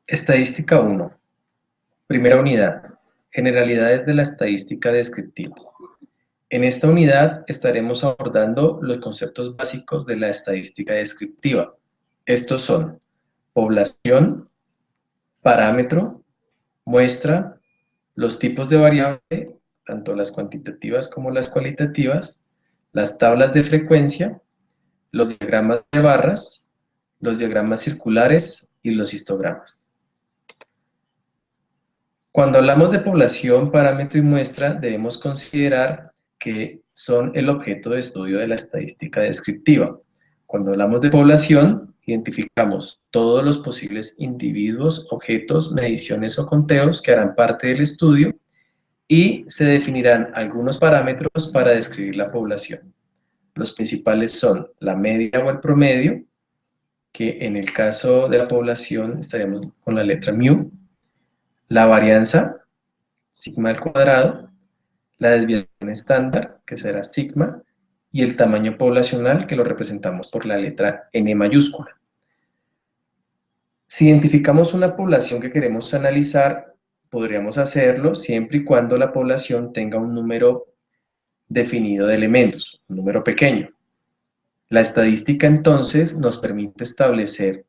Estadística 1. Primera unidad. Generalidades de la estadística descriptiva. En esta unidad estaremos abordando los conceptos básicos de la estadística descriptiva. Estos son población, parámetro, muestra, los tipos de variable, tanto las cuantitativas como las cualitativas, las tablas de frecuencia, los diagramas de barras, los diagramas circulares y los histogramas. Cuando hablamos de población, parámetro y muestra, debemos considerar que son el objeto de estudio de la estadística descriptiva. Cuando hablamos de población, identificamos todos los posibles individuos, objetos, mediciones o conteos que harán parte del estudio y se definirán algunos parámetros para describir la población. Los principales son la media o el promedio, que en el caso de la población estaríamos con la letra mu, la varianza, sigma al cuadrado, la desviación estándar, que será sigma, y el tamaño poblacional, que lo representamos por la letra N mayúscula. Si identificamos una población que queremos analizar, podríamos hacerlo siempre y cuando la población tenga un número definido de elementos, un número pequeño. La estadística entonces nos permite establecer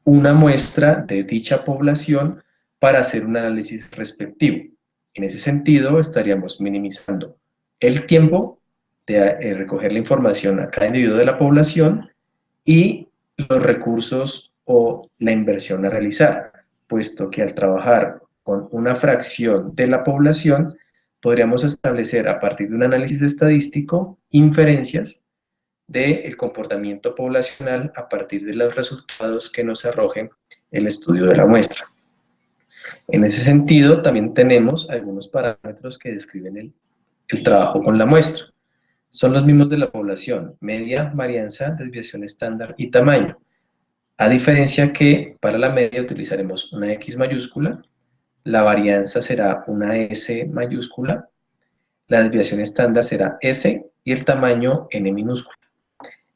una muestra de dicha población para hacer un análisis respectivo. En ese sentido, estaríamos minimizando el tiempo de recoger la información a cada individuo de la población y los recursos o la inversión a realizar, puesto que al trabajar con una fracción de la población, podríamos establecer a partir de un análisis estadístico inferencias del comportamiento poblacional a partir de los resultados que nos arrojen el estudio de la muestra. En ese sentido, también tenemos algunos parámetros que describen el trabajo con la muestra. Son los mismos de la población: media, varianza, desviación estándar y tamaño. A diferencia que para la media utilizaremos una X mayúscula, la varianza será una S mayúscula, la desviación estándar será S y el tamaño N minúscula.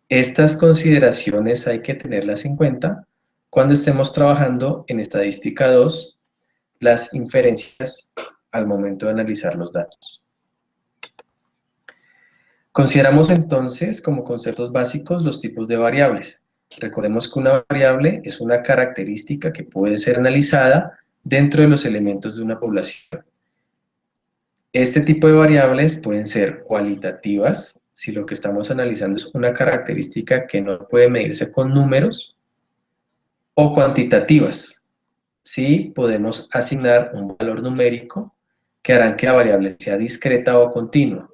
Estas consideraciones hay que tenerlas en cuenta cuando estemos trabajando en estadística 2, las inferencias al momento de analizar los datos. Consideramos entonces como conceptos básicos los tipos de variables. Recordemos que una variable es una característica que puede ser analizada dentro de los elementos de una población. Este tipo de variables pueden ser cualitativas, si lo que estamos analizando es una característica que no puede medirse con números, o cuantitativas, si podemos asignar un valor numérico que harán que la variable sea discreta o continua.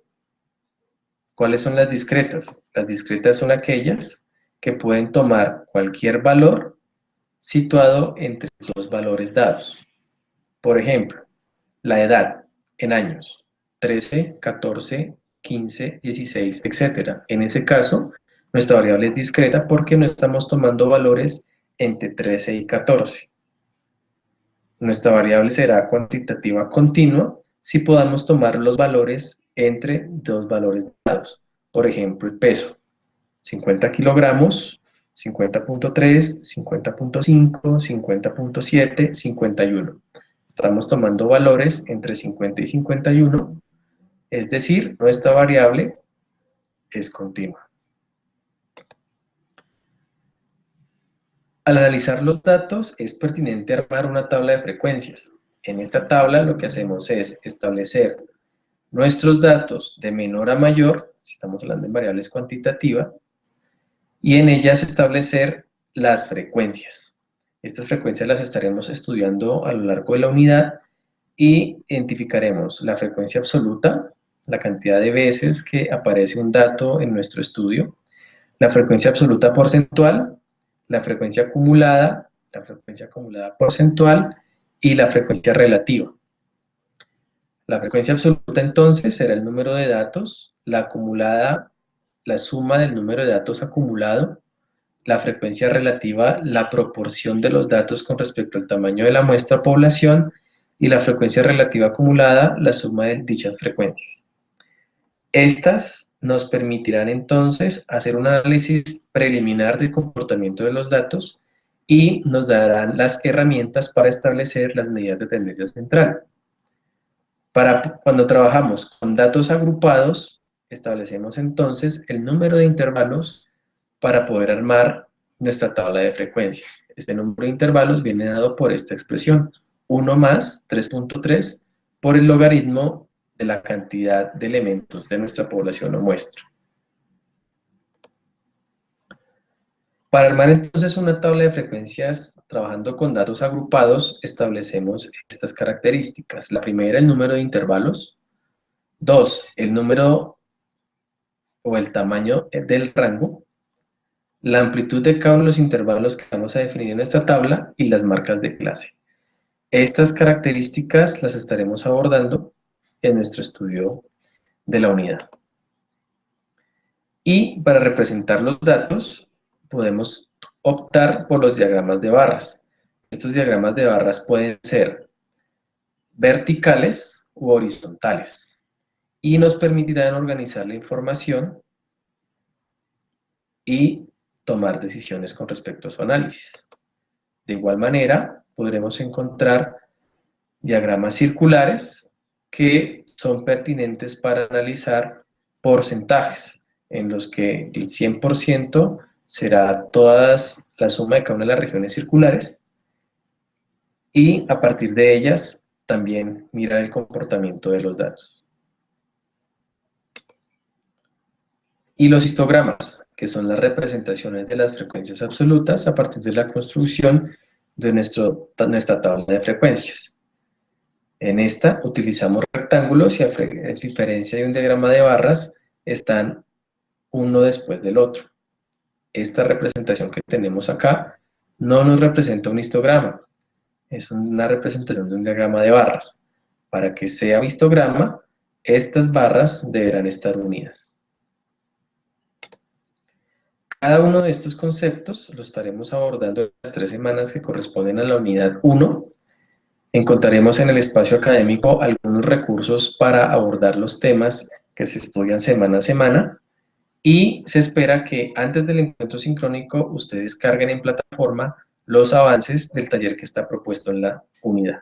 ¿Cuáles son las discretas? Las discretas son aquellas que pueden tomar cualquier valor situado entre dos valores dados. Por ejemplo, la edad en años, 13, 14, 15, 16, etc. En ese caso, nuestra variable es discreta porque no estamos tomando valores entre 13 y 14. Nuestra variable será cuantitativa continua si podamos tomar los valores entre dos valores dados. Por ejemplo, el peso, 50 kilogramos, 50.3, 50.5, 50.7, 51. Estamos tomando valores entre 50 y 51, es decir, nuestra variable es continua. Al analizar los datos es pertinente armar una tabla de frecuencias. En esta tabla lo que hacemos es establecer nuestros datos de menor a mayor, si estamos hablando en variables cuantitativas, y en ellas establecer las frecuencias. Estas frecuencias las estaremos estudiando a lo largo de la unidad y identificaremos la frecuencia absoluta, la cantidad de veces que aparece un dato en nuestro estudio, la frecuencia absoluta porcentual, la frecuencia acumulada porcentual y la frecuencia relativa. La frecuencia absoluta entonces será el número de datos, la acumulada, la suma del número de datos acumulado, la frecuencia relativa, la proporción de los datos con respecto al tamaño de la muestra población, y la frecuencia relativa acumulada, la suma de dichas frecuencias. Estas nos permitirán entonces hacer un análisis preliminar del comportamiento de los datos y nos darán las herramientas para establecer las medidas de tendencia central. Cuando trabajamos con datos agrupados, establecemos entonces el número de intervalos para poder armar nuestra tabla de frecuencias. Este número de intervalos viene dado por esta expresión, 1 más 3.3 por el logaritmo de la cantidad de elementos de nuestra población o muestra. Para armar entonces una tabla de frecuencias trabajando con datos agrupados, establecemos estas características. La primera, el número de intervalos. 2, el número o el tamaño del rango. La amplitud de cada uno de los intervalos que vamos a definir en esta tabla y las marcas de clase. Estas características las estaremos abordando en nuestro estudio de la unidad. Y para representar los datos, podemos optar por los diagramas de barras. Estos diagramas de barras pueden ser verticales u horizontales y nos permitirán organizar la información y tomar decisiones con respecto a su análisis. De igual manera, podremos encontrar diagramas circulares que son pertinentes para analizar porcentajes, en los que el 100% será toda la suma de cada una de las regiones circulares, y a partir de ellas también mirar el comportamiento de los datos. Y los histogramas, que son las representaciones de las frecuencias absolutas a partir de la construcción de nuestra tabla de frecuencias. En esta utilizamos rectángulos y a diferencia de un diagrama de barras, están uno después del otro. Esta representación que tenemos acá no nos representa un histograma, es una representación de un diagrama de barras. Para que sea histograma, estas barras deberán estar unidas. Cada uno de estos conceptos lo estaremos abordando en las 3 semanas que corresponden a la unidad 1. Encontraremos en el espacio académico algunos recursos para abordar los temas que se estudian semana a semana, y se espera que antes del encuentro sincrónico ustedes carguen en plataforma los avances del taller que está propuesto en la unidad.